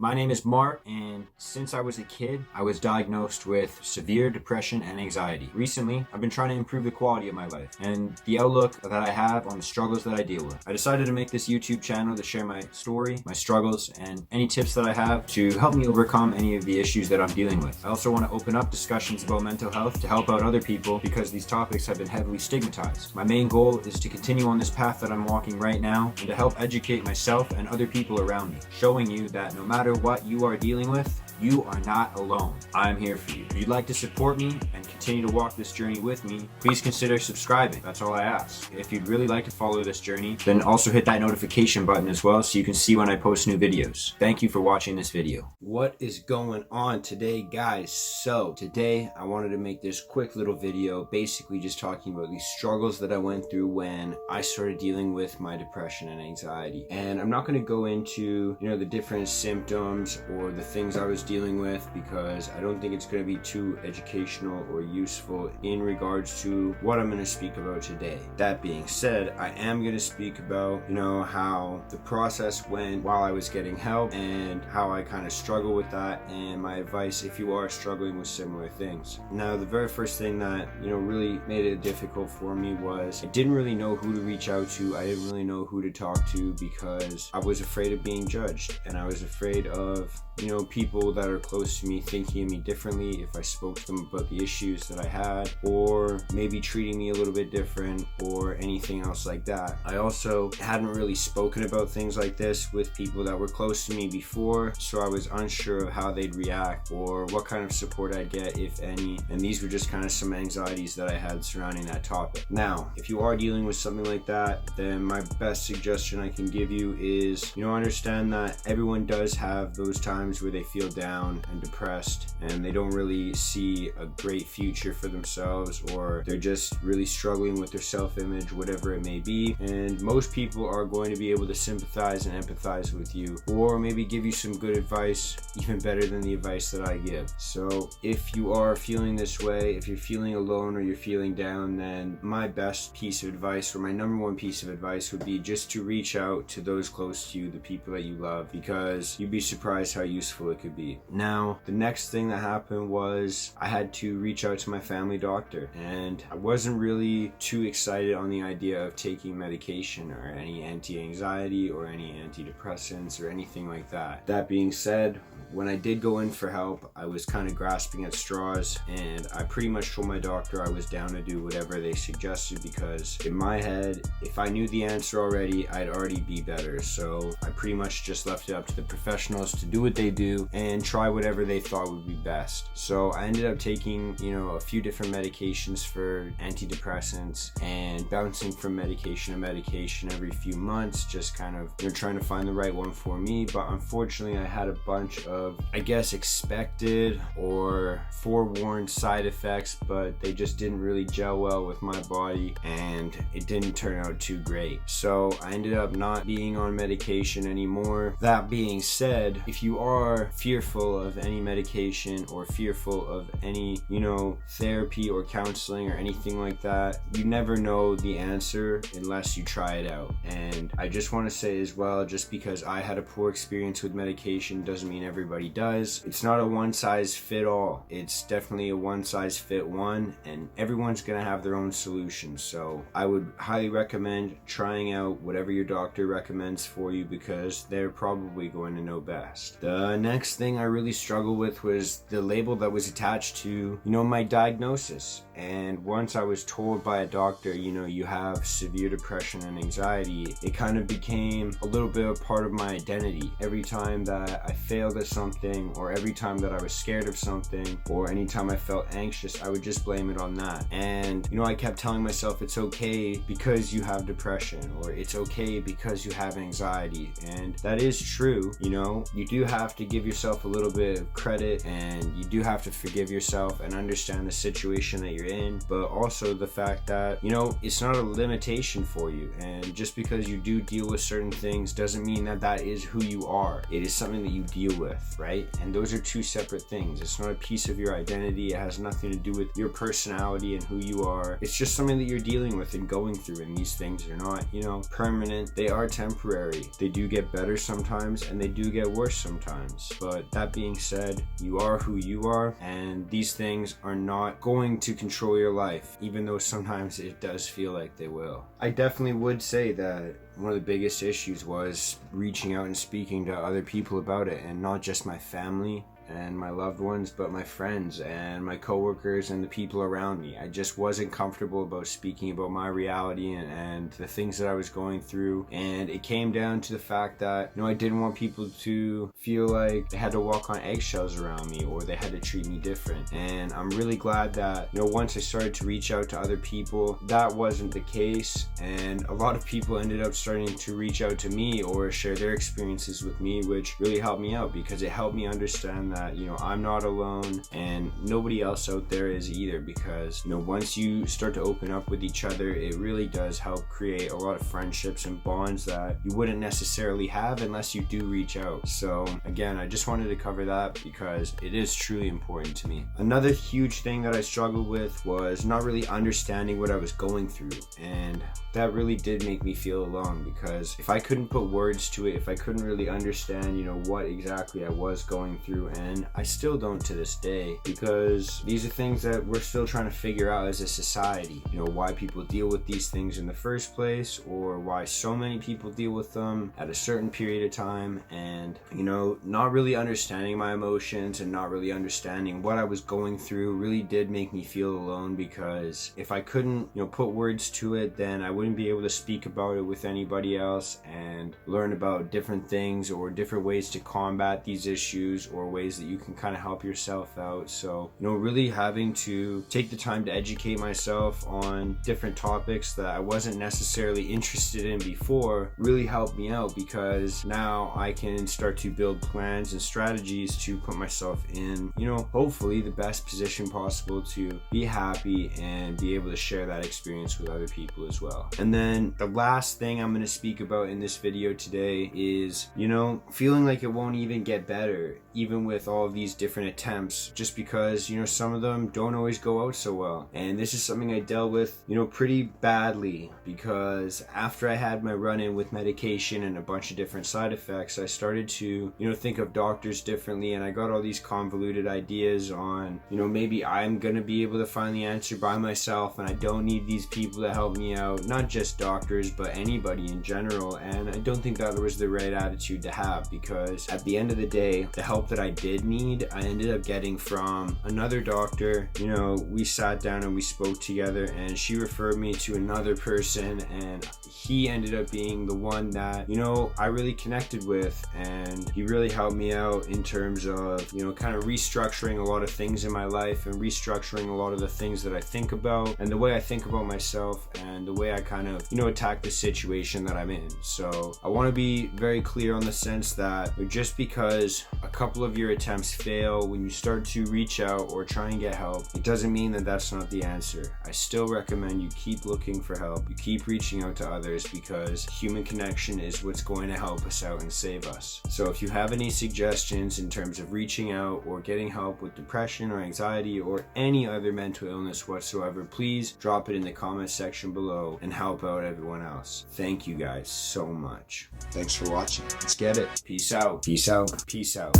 My name is Mark, and since I was a kid, I was diagnosed with severe depression and anxiety. Recently, I've been trying to improve the quality of my life and the outlook that I have on the struggles that I deal with. I decided to make this YouTube channel to share my story, my struggles, and any tips that I have to help me overcome any of the issues that I'm dealing with. I also want to open up discussions about mental health to help out other people because these topics have been heavily stigmatized. My main goal is to continue on this path that I'm walking right now and to help educate myself and other people around me, showing you that no matter what you are dealing with, you are not alone. I'm here for you. If you'd like to support me and continue to walk this journey with me, please consider subscribing. That's all I ask. If you'd really like to follow this journey, then also hit that notification button as well so you can see when I post new videos. Thank you for watching this video. What is going on today, guys? So today I wanted to make this quick little video basically just talking about these struggles that I went through when I started dealing with my depression and anxiety. And I'm not going to go into, the different symptoms or the things I was dealing with because I don't think it's going to be too educational or useful in regards to what I'm going to speak about today. That being said, I am going to speak about, how the process went while I was getting help and how I kind of struggle with that and my advice if you are struggling with similar things. Now, the very first thing that, really made it difficult for me was I didn't really know who to reach out to. I didn't really know who to talk to because I was afraid of being judged and I was afraid of, people that are close to me thinking of me differently if I spoke to them about the issues that I had, or maybe treating me a little bit different or anything else like that. I also hadn't really spoken about things like this with people that were close to me before, so I was unsure of how they'd react or what kind of support I'd get, if any, and these were just kind of some anxieties that I had surrounding that topic. Now, if you are dealing with something like that, then my best suggestion I can give you is, understand that everyone does have those times where they feel down and depressed and they don't really see a great future for themselves, or they're just really struggling with their self-image, whatever it may be. And most people are going to be able to sympathize and empathize with you, or maybe give you some good advice, even better than the advice that I give. So if you are feeling this way, if you're feeling alone or you're feeling down, then my best piece of advice, or my number one piece of advice, would be just to reach out to those close to you, the people that you love, because you'd be surprised how useful it could be. Now, the next thing that happened was I had to reach out to my family doctor, and I wasn't really too excited on the idea of taking medication or any anti-anxiety or any antidepressants or anything like that. That being said, when I did go in for help, I was kind of grasping at straws, and I pretty much told my doctor I was down to do whatever they suggested because in my head, if I knew the answer already, I'd already be better. So I pretty much just left it up to the professionals to do what they do and try whatever they thought would be best. So I ended up taking, a few different medications for antidepressants and bouncing from medication to medication every few months, just kind of trying to find the right one for me. But unfortunately, I had a bunch of, expected or forewarned side effects, but they just didn't really gel well with my body and it didn't turn out too great. So I ended up not being on medication anymore. That being said, if you are fearful of any medication or fearful of any, therapy or counseling or anything like that, you never know the answer unless you try it out. And I just want to say as well, just because I had a poor experience with medication doesn't mean everybody does. It's not a one size fit all. It's definitely a one size fit one, and everyone's gonna have their own solutions. So I would highly recommend trying out whatever your doctor recommends for you because they're probably going to know best. The next thing I really struggled with was the label that was attached to, my diagnosis. And once I was told by a doctor, you have severe depression and anxiety, it kind of became a little bit of part of my identity. Every time that I failed at something, or every time that I was scared of something, or anytime I felt anxious, I would just blame it on that. And, I kept telling myself it's okay because you have depression, or it's okay because you have anxiety. And that is true, you do have to give yourself a little bit of credit, and you do have to forgive yourself and understand the situation that you're in, but also the fact that, it's not a limitation for you. And just because you do deal with certain things doesn't mean that that is who you are. It is something that you deal with. health, right? And those are two separate things. It's not a piece of your identity. It has nothing to do with your personality and who you are. It's just something that you're dealing with and going through, and these things are not, permanent. They are temporary. They do get better sometimes and they do get worse sometimes. But that being said, you are who you are, and these things are not going to control your life, even though sometimes it does feel like they will. I definitely would say that one of the biggest issues was reaching out and speaking to other people about it, and not just my family and my loved ones, but my friends and my coworkers and the people around me. I just wasn't comfortable about speaking about my reality and the things that I was going through, and it came down to the fact that I didn't want people to feel like they had to walk on eggshells around me or they had to treat me different. And I'm really glad that once I started to reach out to other people, that wasn't the case, and a lot of people ended up starting to reach out to me or share their experiences with me, which really helped me out because it helped me understand that I'm not alone and nobody else out there is either, because once you start to open up with each other, it really does help create a lot of friendships and bonds that you wouldn't necessarily have unless you do reach out. So again, I just wanted to cover that because it is truly important to me. Another huge thing that I struggled with was not really understanding what I was going through, and that really did make me feel alone, because if I couldn't put words to it, if I couldn't really understand what exactly I was going through, and I still don't to this day, because these are things that we're still trying to figure out as a society, why people deal with these things in the first place, or why so many people deal with them at a certain period of time, and not really understanding my emotions and not really understanding what I was going through really did make me feel alone, because if I couldn't put words to it, then I wouldn't be able to speak about it with anybody else and learn about different things or different ways to combat these issues or ways that you can kind of help yourself out. So really having to take the time to educate myself on different topics that I wasn't necessarily interested in before really helped me out, because now I can start to build plans and strategies to put myself in hopefully the best position possible to be happy and be able to share that experience with other people as well. And then the last thing I'm going to speak about in this video today is feeling like it won't even get better even with all of these different attempts, just because some of them don't always go out so well. And this is something I dealt with pretty badly, because after I had my run-in with medication and a bunch of different side effects, I started to think of doctors differently, and I got all these convoluted ideas on maybe I'm gonna be able to find the answer by myself and I don't need these people to help me out, not just doctors but anybody in general. And I don't think that was the right attitude to have, because at the end of the day, the help that I did need, I ended up getting from another doctor. We sat down and we spoke together, and she referred me to another person, and he ended up being the one that I really connected with, and he really helped me out in terms of kind of restructuring a lot of things in my life and restructuring a lot of the things that I think about and the way I think about myself and the way I kind of attack the situation that I'm in. So I want to be very clear on the sense that just because a couple of your attempts fail when you start to reach out or try and get help, it doesn't mean that that's not the answer. I still recommend you keep looking for help, you keep reaching out to others, because human connection is what's going to help us out and save us. So if you have any suggestions in terms of reaching out or getting help with depression or anxiety or any other mental illness whatsoever, please drop it in the comment section below and help out everyone else. Thank you guys so much. Thanks for watching. Let's get it. Peace out. Peace out. Peace out.